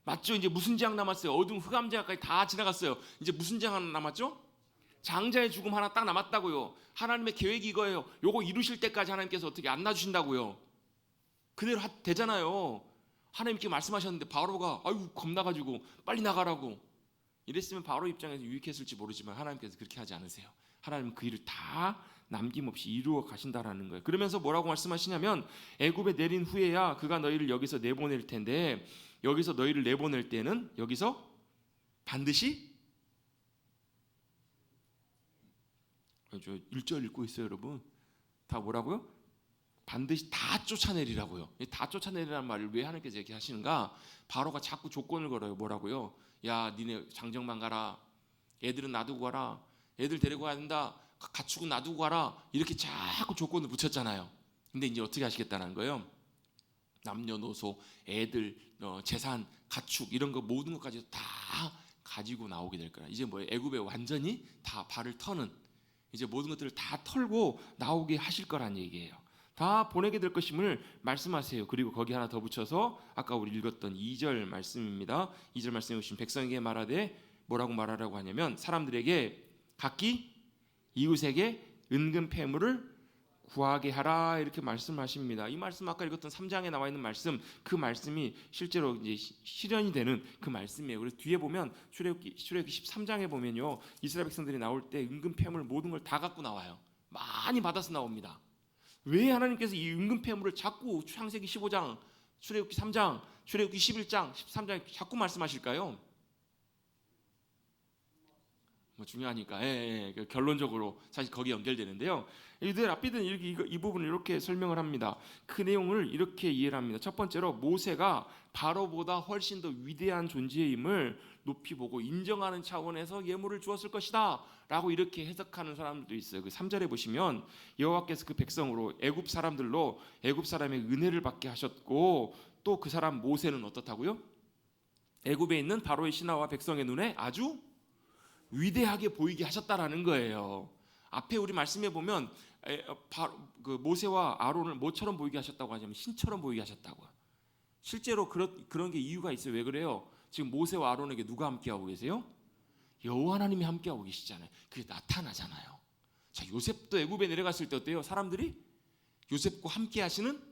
맞죠? 이제 무슨 재앙 남았어요? 어둠 흑암 재앙까지 다 지나갔어요. 이제 무슨 재앙 하나 남았죠? 장자의 죽음 하나 딱 남았다고요. 하나님의 계획이 이거예요. 요거 이루실 때까지 하나님께서 어떻게 안 놔주신다고요. 그대로 되잖아요. 하나님께 말씀하셨는데 바로가 아유 겁나가지고 빨리 나가라고 이랬으면 바로 입장에서 유익했을지 모르지만 하나님께서 그렇게 하지 않으세요. 하나님은 그 일을 다 남김없이 이루어 가신다라는 거예요. 그러면서 뭐라고 말씀하시냐면 애굽에 내린 후에야 그가 너희를 여기서 내보낼 텐데, 여기서 너희를 내보낼 때는 여기서 반드시 1절 읽고 있어요, 여러분. 다 뭐라고요? 반드시 다 쫓아내리라고요. 다 쫓아내리라는 말을 왜 하나님께서 이렇게 하시는가? 바로가 자꾸 조건을 걸어요. 뭐라고요? 야, 니네 장정만 가라. 애들은 놔두고 가라. 애들 데리고 가야 된다. 가축은 놔두고 가라. 이렇게 자꾸 조건을 붙였잖아요. 근데 이제 어떻게 하시겠다는 거예요? 남녀노소, 애들, 재산, 가축 이런 거 모든 것까지 다 가지고 나오게 될 거라. 이제 뭐예요? 애굽에 완전히 다 발을 터는, 이제 모든 것들을 다 털고 나오게 하실 거란 얘기예요. 다 보내게 될 것임을 말씀하세요. 그리고 거기 하나 더 붙여서 아까 우리 읽었던 2절 말씀입니다. 2절 말씀해 보시면 백성에게 말하되 뭐라고 말하라고 하냐면 사람들에게 각기 이웃에게 은근 패물을 구하게 하라 이렇게 말씀하십니다. 이 말씀 아까 읽었던 3장에 나와 있는 말씀, 그 말씀이 실제로 이제 실현이 되는 그 말씀이에요. 그래서 뒤에 보면 출애굽기 13장에 보면요, 이스라엘 백성들이 나올 때 은근 패물 모든 걸 다 갖고 나와요. 많이 받아서 나옵니다. 왜 하나님께서 이 은근 패물을 자꾸 창세기 15장, 출애굽기 3장, 출애굽기 11장, 13장에 자꾸 말씀하실까요? 뭐 중요하니까 결론적으로 사실 거기 연결되는데요. 라피드는 이렇게 이 부분을 이렇게 설명을 합니다. 그 내용을 이렇게 이해를 합니다. 첫 번째로 모세가 바로보다 훨씬 더 위대한 존재임을 높이 보고 인정하는 차원에서 예물을 주었을 것이다 라고 이렇게 해석하는 사람들도 있어요. 그 3절에 보시면 여호와께서 그 백성으로 애굽 사람들로 애굽 사람의 은혜를 받게 하셨고 또 그 사람 모세는 어떻다고요? 애굽에 있는 바로의 신하와 백성의 눈에 아주 위대하게 보이게 하셨다라는 거예요. 앞에 우리 말씀해 보면 그 모세와 아론을 뭐처럼 보이게 하셨다고 하냐면 신처럼 보이게 하셨다고요. 실제로 그런 게 이유가 있어요. 왜 그래요? 지금 모세와 아론에게 누가 함께하고 계세요? 여호와 하나님이 함께하고 계시잖아요. 그게 나타나잖아요. 자, 요셉도 애굽에 내려갔을 때 어때요? 사람들이 요셉과 함께 하시는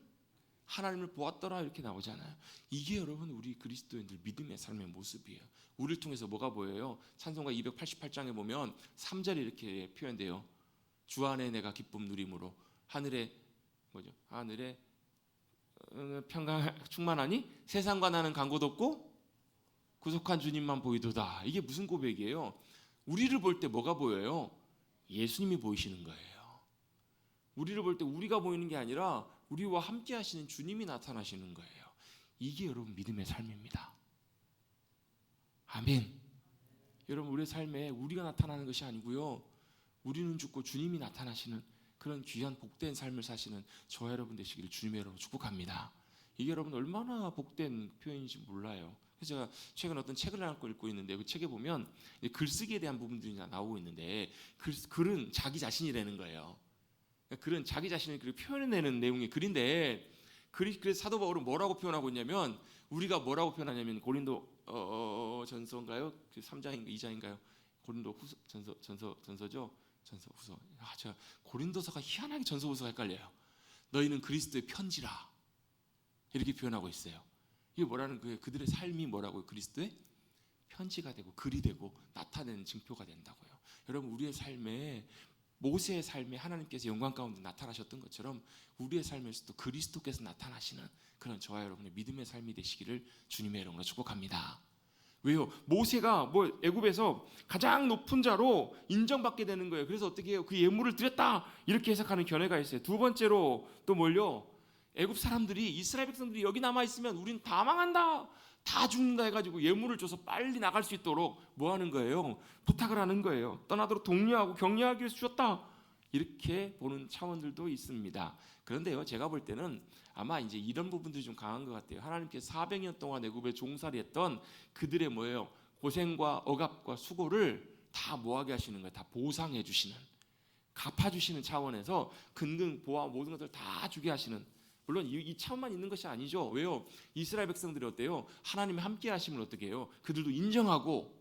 하나님을 보았더라 이렇게 나오잖아요. 이게 여러분 우리 그리스도인들 믿음의 삶의 모습이에요. 우리를 통해서 뭐가 보여요? 찬송가 288장에 보면 3절에 이렇게 표현돼요. 주 안에 내가 기쁨 누림으로 하늘에 평강 충만하니 세상과 나는 간 곳 없고 구속한 주님만 보이도다. 이게 무슨 고백이에요? 우리를 볼 때 뭐가 보여요? 예수님이 보이시는 거예요. 우리를 볼 때 우리가 보이는 게 아니라 우리와 함께 하시는 주님이 나타나시는 거예요. 이게 여러분 믿음의 삶입니다. 아멘. 여러분 우리의 삶에 우리가 나타나는 것이 아니고요. 우리는 죽고 주님이 나타나시는 그런 귀한 복된 삶을 사시는 저와 여러분 되시기를 주님의 여러분 축복합니다. 이게 여러분 얼마나 복된 표현인지 몰라요. 그래서 제가 최근 어떤 책을 하나 읽고 있는데 그 책에 보면 글쓰기에 대한 부분들이 나오고 있는데 글은 자기 자신이라는 거예요. 글은 자기 자신을 표현해내는 내용의 글인데 그래서 사도 바울은 뭐라고 표현하고 있냐면 우리가 뭐라고 표현하냐면 고린도 전서인가요? 3장인가 2장인가요? 고린도 후서 전서죠. 전서 후서. 제가 고린도서가 희한하게 전서 후서가 헷갈려요. 너희는 그리스도의 편지라 이렇게 표현하고 있어요. 이게 뭐라는 거예요? 그들의 삶이 뭐라고요? 그리스도의 편지가 되고 글이 되고 나타내는 증표가 된다고요. 여러분 우리의 삶에 모세의 삶에 하나님께서 영광 가운데 나타나셨던 것처럼 우리의 삶에서도 그리스도께서 나타나시는 그런 저와 여러분의 믿음의 삶이 되시기를 주님의 이름으로 축복합니다. 왜요? 모세가 애굽에서 가장 높은 자로 인정받게 되는 거예요. 그래서 어떻게 해요? 그 예물을 드렸다 이렇게 해석하는 견해가 있어요. 두 번째로 또 뭘요? 애굽 사람들이 이스라엘 백성들이 여기 남아 있으면 우린 다 망한다, 다 죽는다 해가지고 예물을 줘서 빨리 나갈 수 있도록 뭐 하는 거예요? 부탁을 하는 거예요. 떠나도록 독려하고 격려하기 위해서 주었다 이렇게 보는 차원들도 있습니다. 그런데요, 제가 볼 때는 아마 이제 이런 부분들이 좀 강한 것 같아요. 하나님께서 400년 동안 애굽에 종살이했던 그들의 뭐예요? 고생과 억압과 수고를 다 뭐하게 하시는 거예요? 다 보상해 주시는, 갚아주시는 차원에서 근근 보아 모든 것을 다 주게 하시는, 물론 이 차원만 있는 것이 아니죠. 왜요? 이스라엘 백성들이 어때요? 하나님이 함께 하심을 어떻게 해요? 그들도 인정하고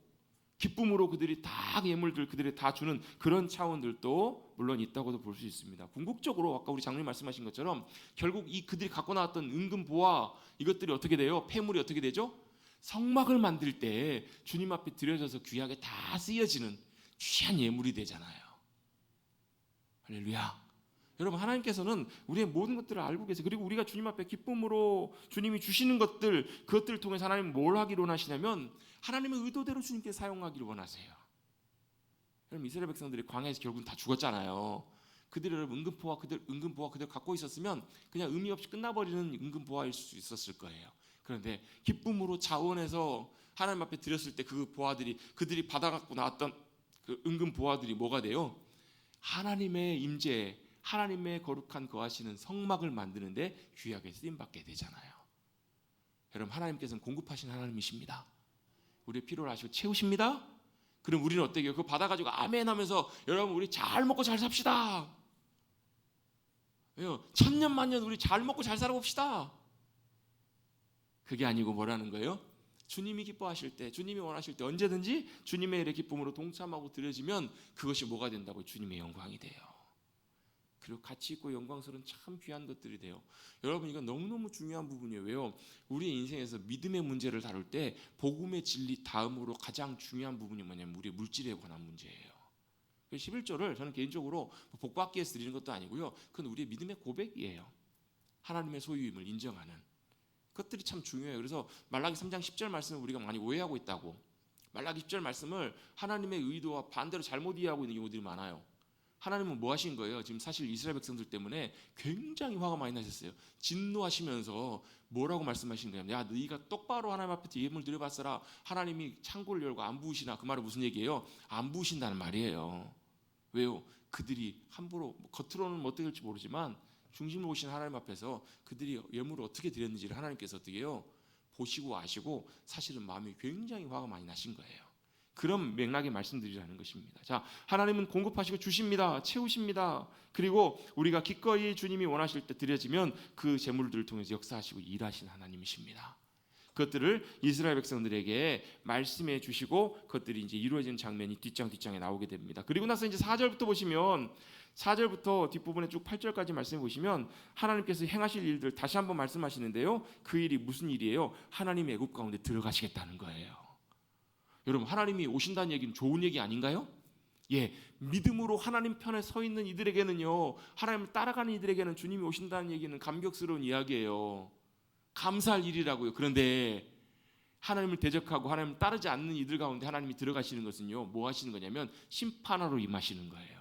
기쁨으로 그들이 다 예물들 그들이 다 주는 그런 차원들도 물론 있다고도 볼 수 있습니다. 궁극적으로 아까 우리 장로님 말씀하신 것처럼 결국 이 그들이 갖고 나왔던 은금 보화 이것들이 어떻게 돼요? 폐물이 어떻게 되죠? 성막을 만들 때 주님 앞에 드려져서 귀하게 다 쓰여지는 귀한 예물이 되잖아요. 할렐루야. 여러분 하나님께서는 우리의 모든 것들을 알고 계세요. 그리고 우리가 주님 앞에 기쁨으로 주님이 주시는 것들 그것들을 통해서 하나님은 뭘 하기를 원하시냐면 하나님의 의도대로 주님께 사용하기를 원하세요. 여러분 이스라엘 백성들이 광야에서 결국은 다 죽었잖아요. 그들이 여러분 은금보화 그들 갖고 있었으면 그냥 의미 없이 끝나버리는 은금보화일 수 있었을 거예요. 그런데 기쁨으로 자원해서 하나님 앞에 드렸을 때 그 보화들이 그들이 받아갖고 나왔던 그 은금보화들이 뭐가 돼요? 하나님의 임재 하나님의 거룩한 거하시는 성막을 만드는데 귀하게 쓰임받게 되잖아요. 여러분 하나님께서는 공급하신 하나님이십니다. 우리의 필요를 아시고 채우십니다. 그럼 우리는 어떻게 해요? 그거 받아가지고 아멘 하면서 여러분 우리 잘 먹고 잘 삽시다. 왜요? 천년만년 우리 잘 먹고 잘 살아봅시다. 그게 아니고 뭐라는 거예요? 주님이 기뻐하실 때 주님이 원하실 때 언제든지 주님의 일의 기쁨으로 동참하고 드려지면 그것이 뭐가 된다고요? 주님의 영광이 돼요. 그리고 가치 있고 영광스러운 참 귀한 것들이 돼요. 여러분 이건 너무너무 중요한 부분이에요. 왜요? 우리의 인생에서 믿음의 문제를 다룰 때 복음의 진리 다음으로 가장 중요한 부분이 뭐냐면 우리의 물질에 관한 문제예요. 11조를 저는 개인적으로 복받기 위해서 드리는 것도 아니고요. 그건 우리의 믿음의 고백이에요. 하나님의 소유임을 인정하는 그것들이 참 중요해요. 그래서 말라기 3장 10절 말씀을 우리가 많이 오해하고 있다고. 말라기 10절 말씀을 하나님의 의도와 반대로 잘못 이해하고 있는 경우들이 많아요. 하나님은 뭐 하신 거예요? 지금 사실 이스라엘 백성들 때문에 굉장히 화가 많이 나셨어요. 진노하시면서 뭐라고 말씀하신 거예요? 야, 너희가 똑바로 하나님 앞에 예물 드려봤어라. 하나님이 창고를 열고 안 부으시나? 그 말은 무슨 얘기예요? 안 부으신다는 말이에요. 왜요? 그들이 함부로 겉으로는 어떻게 될지 모르지만 중심을 보시는 하나님 앞에서 그들이 예물을 어떻게 드렸는지를 하나님께서 어떻게 해요? 보시고 아시고 사실은 마음이 굉장히 화가 많이 나신 거예요. 그런 맥락의 말씀드리라는 것입니다. 자, 하나님은 공급하시고 주십니다. 채우십니다. 그리고 우리가 기꺼이 주님이 원하실 때 드려지면 그 재물들을 통해서 역사하시고 일하시는 하나님이십니다. 그것들을 이스라엘 백성들에게 말씀해 주시고 그것들이 이제 이루어지는 장면이 뒷장에 나오게 됩니다. 그리고 나서 이제 4절부터 보시면 4절부터 뒷부분에 쭉 8절까지 말씀해 보시면 하나님께서 행하실 일들 다시 한번 말씀하시는데요. 그 일이 무슨 일이에요? 하나님의 애굽 가운데 들어가시겠다는 거예요. 여러분, 하나님이 오신다는 얘기는 좋은 얘기 아닌가요? 예, 믿음으로 하나님 편에 서 있는 이들에게는요, 하나님을 따라가는 이들에게는 주님이 오신다는 얘기는 감격스러운 이야기예요. 감사할 일이라고요. 그런데 하나님을 대적하고 하나님을 따르지 않는 이들 가운데 하나님이 들어가시는 것은요, 뭐 하시는 거냐면 심판하러 임하시는 거예요.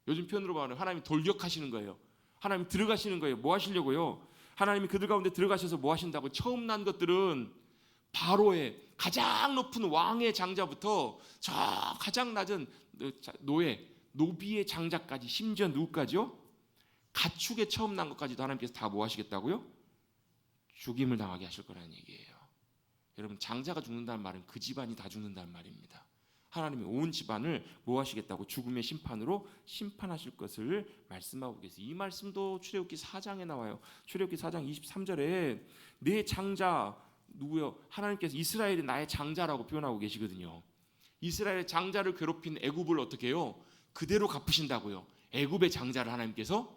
요즘 표현으로 말하면 하나님이 돌격하시는 거예요. 하나님 들어가시는 거예요. 뭐 하시려고요? 하나님이 그들 가운데 들어가셔서 뭐 하신다고? 처음 난 것들은 바로의 가장 높은 왕의 장자부터 저 가장 낮은 노비의 장자까지, 심지어 누구까지요? 가축에 처음 난 것까지도 하나님께서 다 뭐 하시겠다고요? 죽임을 당하게 하실 거라는 얘기예요. 여러분, 장자가 죽는다는 말은 그 집안이 다 죽는다는 말입니다. 하나님이 온 집안을 뭐 하시겠다고? 죽음의 심판으로 심판하실 것을 말씀하고 계세요. 이 말씀도 출애굽기 4장에 나와요. 출애굽기 4장 23절에 내 장자 누구요? 하나님께서 이스라엘이 나의 장자라고 표현하고 계시거든요. 이스라엘의 장자를 괴롭힌 애굽을 어떻게 해요? 그대로 갚으신다고요. 애굽의 장자를 하나님께서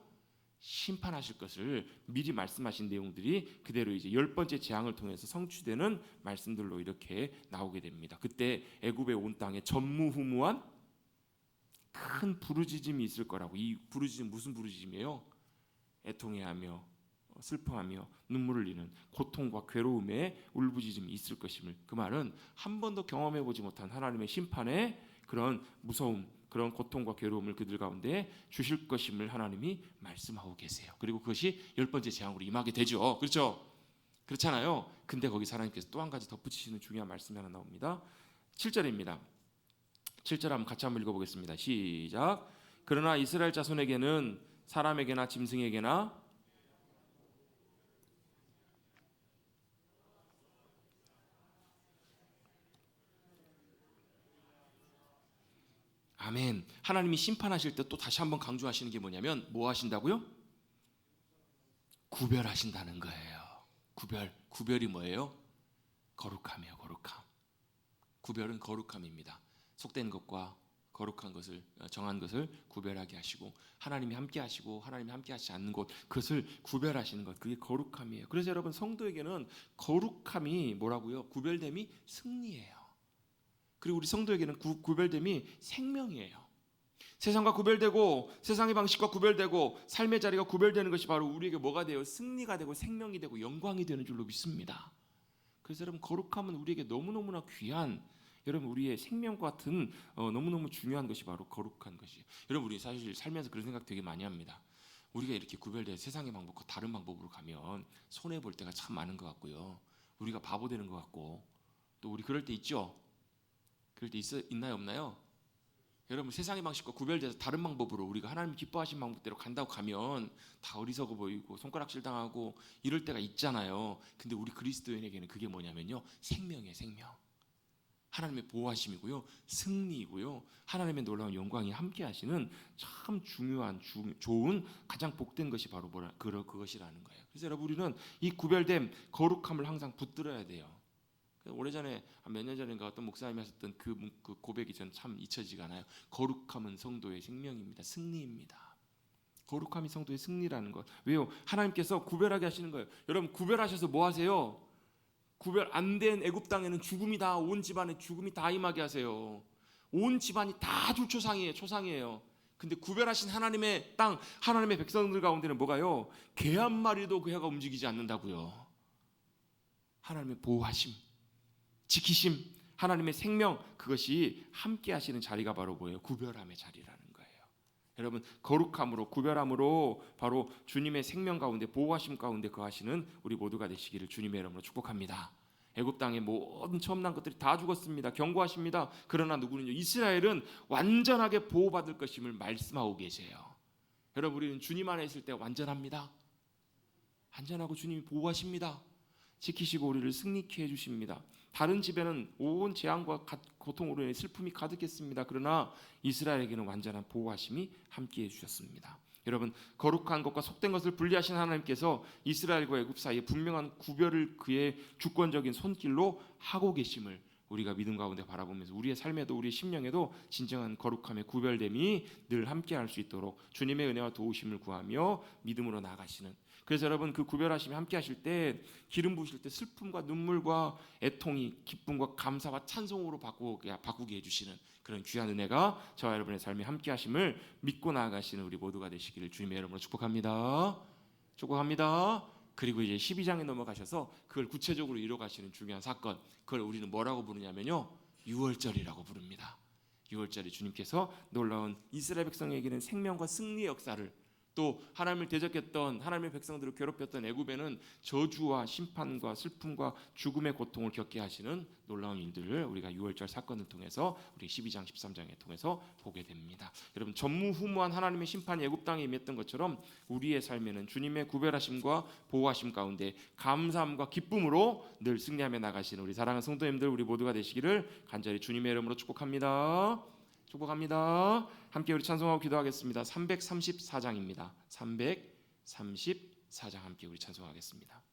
심판하실 것을 미리 말씀하신 내용들이 그대로 이제 10번째 재앙을 통해서 성취되는 말씀들로 이렇게 나오게 됩니다. 그때 애굽의 온 땅에 전무후무한 큰 부르짖음이 있을 거라고. 이 부르짖음 무슨 부르짖음이에요? 애통해하며 슬퍼하며 눈물을 흘리는 고통과 괴로움의 울부짖음이 있을 것임을, 그 말은 한 번도 경험해 보지 못한 하나님의 심판의 그런 무서움, 그런 고통과 괴로움을 그들 가운데 주실 것임을 하나님이 말씀하고 계세요. 그리고 그것이 10번째 재앙으로 임하게 되죠. 그렇죠? 그렇잖아요. 근데 거기서 하나님께서 또 한 가지 덧붙이시는 중요한 말씀이 하나 나옵니다. 7절입니다. 7절 한번 같이 한번 읽어보겠습니다. 시작. 그러나 이스라엘 자손에게는 사람에게나 짐승에게나 아멘. 하나님이 심판하실 때 또 다시 한번 강조하시는 게 뭐냐면 뭐 하신다고요? 구별하신다는 거예요. 구별이 뭐예요? 거룩함이에요. 거룩함. 구별은 거룩함입니다. 속된 것과 거룩한 것을, 정한 것을 구별하게 하시고, 하나님이 함께 하시고 하나님이 함께 하시지 않는 곳, 그것을 구별하시는 것, 그게 거룩함이에요. 그래서 여러분, 성도에게는 거룩함이 뭐라고요? 구별됨이 승리예요. 그리고 우리 성도에게는 구별됨이 생명이에요. 세상과 구별되고 세상의 방식과 구별되고 삶의 자리가 구별되는 것이 바로 우리에게 뭐가 돼요? 승리가 되고 생명이 되고 영광이 되는 줄로 믿습니다. 그래서 여러분, 거룩함은 우리에게 너무너무나 귀한, 여러분 우리의 생명과 같은 너무너무 중요한 것이 바로 거룩한 것이에요. 여러분, 우리 사실 살면서 그런 생각 되게 많이 합니다. 우리가 이렇게 구별된 세상의 방법과 다른 방법으로 가면 손해볼 때가 참 많은 것 같고요. 우리가 바보 되는 것 같고, 또 우리 그럴 때 있죠? 그럴 때 있나요, 없나요? 여러분, 세상의 방식과 구별돼서 다른 방법으로 우리가 하나님 기뻐하신 방법대로 간다고 가면 다 어리석어 보이고 손가락질 당하고 이럴 때가 있잖아요. 근데 우리 그리스도인에게는 그게 뭐냐면요, 생명이에요. 생명. 하나님의 보호하심이고요, 승리이고요, 하나님의 놀라운 영광이 함께 하시는 참 중요한 좋은 가장 복된 것이 바로 그것이라는 거예요. 그래서 여러분, 우리는 이 구별됨, 거룩함을 항상 붙들어야 돼요. 오래전에 몇 년 전인가 어떤 목사님이 하셨던 그 고백이 저는 참 잊혀지지가 않아요. 거룩함은 성도의 생명입니다. 승리입니다. 거룩함이 성도의 승리라는 것. 왜요? 하나님께서 구별하게 하시는 거예요. 여러분, 구별하셔서 뭐 하세요? 구별 안 된 애굽 땅에는 죽음이 다, 온 집안에 죽음이 다 임하게 하세요. 온 집안이 다 초상이에요. 근데 구별하신 하나님의 땅, 하나님의 백성들 가운데는 뭐가요? 개 한 마리도 그 해가 움직이지 않는다고요. 하나님의 보호하심, 지키심, 하나님의 생명, 그것이 함께 하시는 자리가 바로 뭐예요? 구별함의 자리라는 거예요. 여러분 거룩함으로 구별함으로 바로 주님의 생명 가운데 보호하심 가운데 거하시는 우리 모두가 되시기를 주님의 이름으로 축복합니다. 애굽 땅의 모든 처음 난 것들이 다 죽었습니다. 경고하십니다. 그러나 누구는요? 이스라엘은 완전하게 보호받을 것임을 말씀하고 계세요. 여러분 우리는 주님 안에 있을 때 완전합니다. 안전하고 주님이 보호하십니다. 지키시고 우리를 승리케 해주십니다. 다른 집에는 온 재앙과 고통으로 인해 슬픔이 가득했습니다. 그러나 이스라엘에게는 완전한 보호하심이 함께해 주셨습니다. 여러분 거룩한 것과 속된 것을 분리하신 하나님께서 이스라엘과 애굽 사이에 분명한 구별을 그의 주권적인 손길로 하고 계심을 우리가 믿음 가운데 바라보면서 우리의 삶에도 우리의 심령에도 진정한 거룩함의 구별됨이 늘 함께할 수 있도록 주님의 은혜와 도우심을 구하며 믿음으로 나아가시는, 그래서 여러분 그 구별하심이 함께 하실 때 기름 부으실 때 슬픔과 눈물과 애통이 기쁨과 감사와 찬송으로 바꾸게 해주시는 그런 귀한 은혜가 저와 여러분의 삶에 함께 하심을 믿고 나아가시는 우리 모두가 되시기를 주님의 이름으로 축복합니다. 축복합니다. 그리고 이제 12장에 넘어가셔서 그걸 구체적으로 이뤄가시는 중요한 사건, 그걸 우리는 뭐라고 부르냐면요, 유월절이라고 부릅니다. 유월절에 주님께서 놀라운 이스라엘 백성에게는 생명과 승리의 역사를, 또 하나님을 대적했던 하나님의 백성들을 괴롭혔던 애굽에는 저주와 심판과 슬픔과 죽음의 고통을 겪게 하시는 놀라운 일들을 우리가 유월절 사건을 통해서 우리 12장 13장에 통해서 보게 됩니다. 여러분 전무후무한 하나님의 심판이 애굽 땅에 임했던 것처럼 우리의 삶에는 주님의 구별하심과 보호하심 가운데 감사함과 기쁨으로 늘 승리하며 나가시는 우리 사랑하는 성도님들 우리 모두가 되시기를 간절히 주님의 이름으로 축복합니다. 축복합니다. 함께 우리 찬송하고 기도하겠습니다. 334장입니다. 334장 함께 우리 찬송하겠습니다.